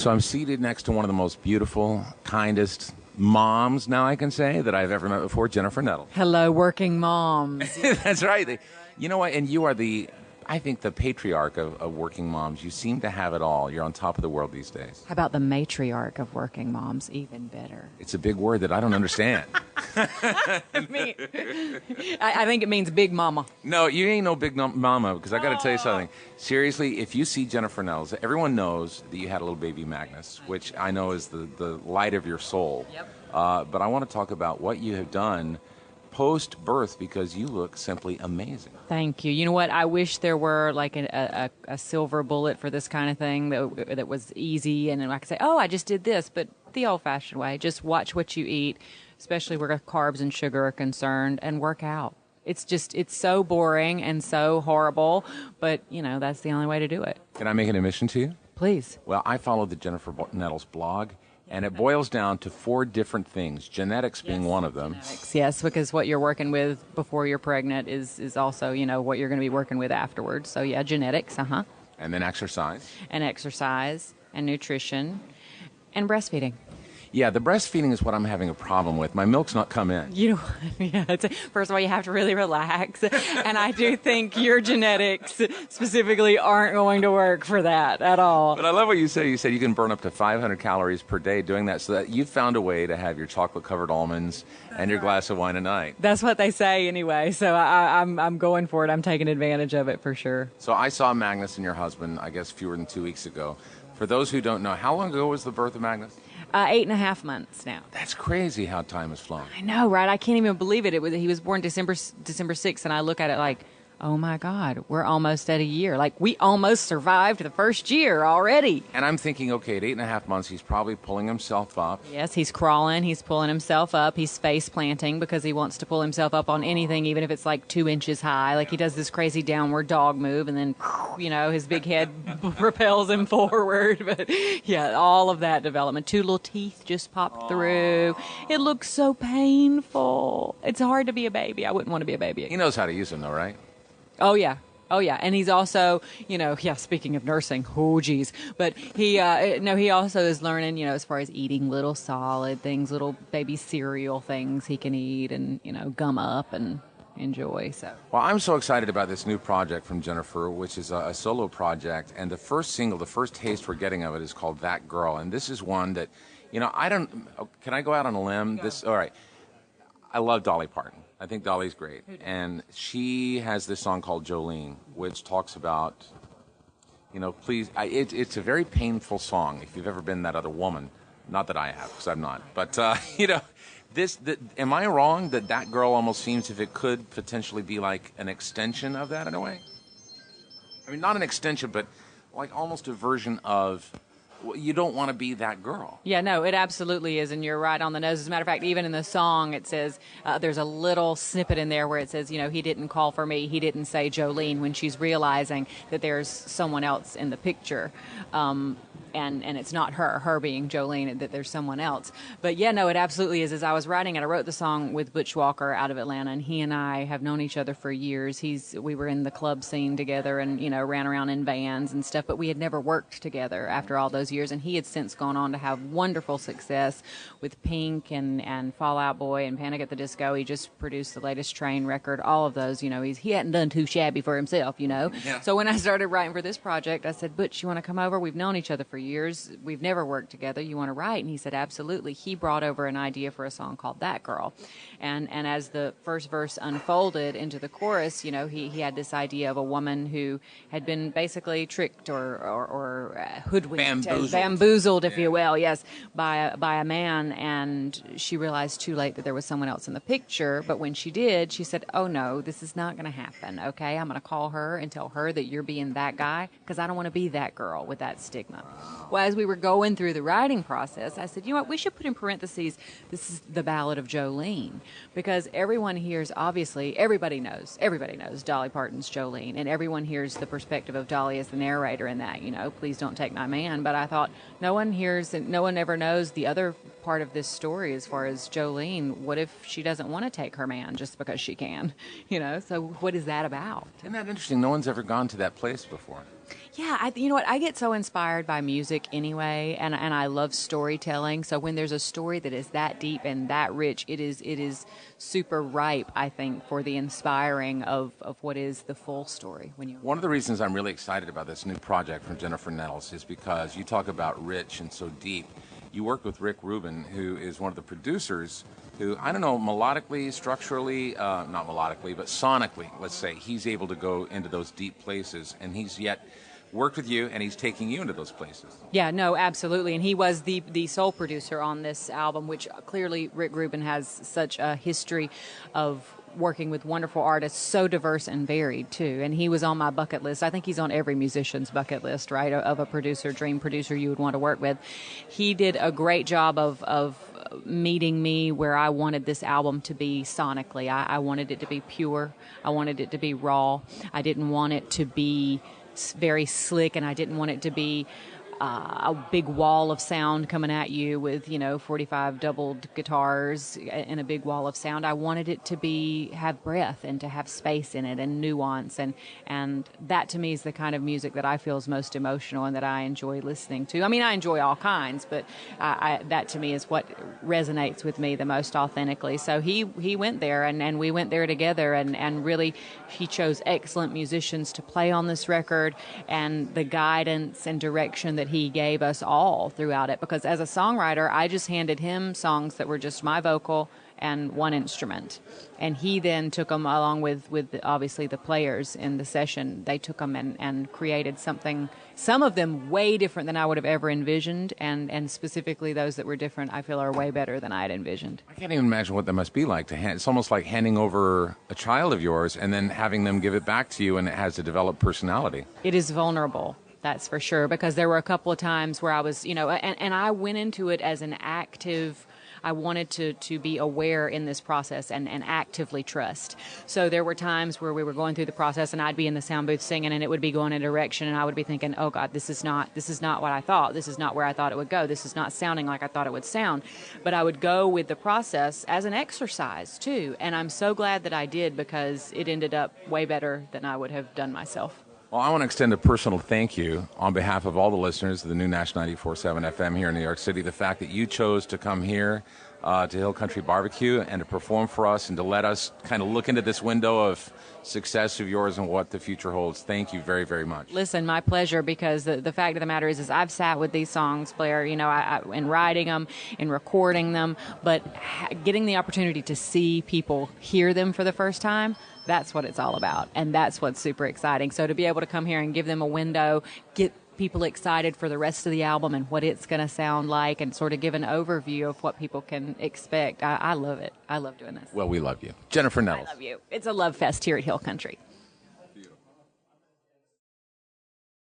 So I'm seated next to one of the most beautiful, kindest moms, now I can say, that I've ever met before, Jennifer Nettles. Hello, working moms. That's right. You know what? And you are I think, the patriarch of working moms. You seem to have it all. You're on top of the world these days. How about the matriarch of working moms? Even better. It's a big word that I don't understand. I think it means big mama. No, you ain't no big mama, because I got to tell you something. Seriously, if you see Jennifer Nettles, everyone knows that you had a little baby Magnus, which I know is the light of your soul. Yep. But I want to talk about what you have done post-birth, because you look simply amazing. Thank you. You know what? I wish there were like a silver bullet for this kind of thing that was easy, and I could say, oh, I just did this, but the old-fashioned way. Just watch what you eat, especially where carbs and sugar are concerned, and work out. It's so boring and so horrible, but, that's the only way to do it. Can I make an admission to you? Please. Well, I follow the Jennifer Nettles blog, and it boils down to 4 different things, genetics being one of them. Genetics, yes, because what you're working with before you're pregnant is also, what you're going to be working with afterwards. So, yeah, genetics, And then exercise. And exercise and nutrition and breastfeeding. Yeah, the breastfeeding is what I'm having a problem with. My milk's not come in. First of all, you have to really relax. And I do think your genetics specifically aren't going to work for that at all. But I love what you said. You said you can burn up to 500 calories per day doing that, so that you found a way to have your chocolate-covered almonds and your glass of wine a night. That's what they say anyway, so I'm going for it. I'm taking advantage of it for sure. So I saw Magnus and your husband, I guess, fewer than 2 weeks ago. For those who don't know, how long ago was the birth of Magnus? 8.5 months now. That's crazy how time has flown. I know, right? I can't even believe it. He was born December 6th, and I look at it like, oh my God, we're almost at a year. Like, we almost survived the first year already. And I'm thinking, okay, at 8.5 months, he's probably pulling himself up. Yes, he's crawling, he's pulling himself up, he's face planting because he wants to pull himself up on anything, even if it's like 2 inches high. Like, he does this crazy downward dog move, and then, his big head propels him forward. But yeah, all of that development. 2 little teeth just popped through. It looks so painful. It's hard to be a baby. I wouldn't want to be a baby again. He knows how to use them, though, right? Oh, yeah. And he's also, speaking of nursing, oh, geez. But he also is learning, as far as eating little solid things, little baby cereal things he can eat and, gum up and enjoy. So. Well, I'm so excited about this new project from Jennifer, which is a solo project. And the first single, the first taste we're getting of it is called That Girl. And this is one that, can I go out on a limb? All right. I love Dolly Parton. I think Dolly's great. And she has this song called Jolene, which talks about, please, it's a very painful song if you've ever been that other woman. Not that I have, because I'm not. But, am I wrong that girl almost seems if it could potentially be like an extension of that in a way? I mean, not an extension, but like almost a version of... You don't want to be that girl. Yeah, no, it absolutely is, and you're right on the nose. As a matter of fact, even in the song, it says, there's a little snippet in there where it says, he didn't call for me, he didn't say Jolene, when she's realizing that there's someone else in the picture. And it's not her being Jolene, that there's someone else. But yeah, no, it absolutely is. As I was writing it, I wrote the song with Butch Walker out of Atlanta, and he and I have known each other for years. We were in the club scene together and, ran around in vans and stuff, but we had never worked together after all those years, and he had since gone on to have wonderful success with Pink and Fall Out Boy and Panic at the Disco. He just produced the latest Train record, all of those, he hadn't done too shabby for himself, Yeah. So when I started writing for this project, I said, Butch, you want to come over? We've known each other for years. We've never worked together. You want to write? And he said, absolutely. He brought over an idea for a song called That Girl. And as the first verse unfolded into the chorus, he had this idea of a woman who had been basically tricked or hoodwinked, bamboozled, if you will, yes, by a man. And she realized too late that there was someone else in the picture. But when she did, she said, oh, no, this is not going to happen. Okay, I'm going to call her and tell her that you're being that guy because I don't want to be that girl with that stigma. Well, as we were going through the writing process, I said, what, we should put in parentheses, this is the Ballad of Jolene, because everyone hears, obviously, everybody knows Dolly Parton's Jolene, and everyone hears the perspective of Dolly as the narrator in that, please don't take my man. But I thought, no one ever knows the other part of this story as far as Jolene. What if she doesn't want to take her man just because she can? So what is that about? Isn't that interesting? No one's ever gone to that place before. Yeah, you know what? I get so inspired by music anyway, and I love storytelling. So when there's a story that is that deep and that rich, it is super ripe, I think, for the inspiring of what is the full story. One of the reasons I'm really excited about this new project from Jennifer Nettles is because you talk about rich and so deep. You worked with Rubin, who is one of the producers, who, I don't know, melodically, structurally, not melodically, but sonically, let's say, he's able to go into those deep places, and he's yet worked with you, and he's taking you into those places. Yeah, no, absolutely. And he was the sole producer on this album, which clearly Rubin has such a history of working with wonderful artists, so diverse and varied, too. And he was on my bucket list. I think he's on every musician's bucket list, right, of a producer, dream producer you would want to work with. He did a great job of meeting me where I wanted this album to be sonically. I wanted it to be pure. I wanted it to be raw. I didn't want it to be very slick, and I didn't want it to be a big wall of sound coming at you with 45 doubled guitars and a big wall of sound. I wanted it to have breath and to have space in it and nuance, and that to me is the kind of music that I feel is most emotional and that I enjoy listening to. I mean, I enjoy all kinds, but that to me is what resonates with me the most authentically. So he went there, and we went there together, and really he chose excellent musicians to play on this record, and the guidance and direction that he gave us all throughout it, because as a songwriter, I just handed him songs that were just my vocal and one instrument, and he then took them along with obviously the players in the session. They took them and created something, some of them way different than I would have ever envisioned, and specifically those that were different I feel are way better than I had envisioned. I can't even imagine what that must be like to hand. It's almost like handing over a child of yours and then having them give it back to you, and it has a developed personality. It is vulnerable. That's for sure, because there were a couple of times where I was, and I went into it as an active, I wanted to be aware in this process and actively trust. So there were times where we were going through the process and I'd be in the sound booth singing and it would be going in a direction and I would be thinking, oh God, this is not what I thought. This is not where I thought it would go. This is not sounding like I thought it would sound. But I would go with the process as an exercise too. And I'm so glad that I did, because it ended up way better than I would have done myself. Well, I want to extend a personal thank you on behalf of all the listeners of the new NASH 94.7 FM here in New York City. The fact that you chose to come here to Hill Country Barbecue and to perform for us and to let us kind of look into this window of success of yours and what the future holds. Thank you very, very much. Listen, my pleasure, because the fact of the matter is I've sat with these songs, Blair, in writing them, in recording them, but getting the opportunity to see people hear them for the first time, that's what it's all about, and that's what's super exciting. So to be able to come here and give them a window, get people excited for the rest of the album and what it's going to sound like, and sort of give an overview of what people can expect, I love it. I love doing this. Well, we love you. Jennifer Nettles. I love you. It's a love fest here at Hill Country.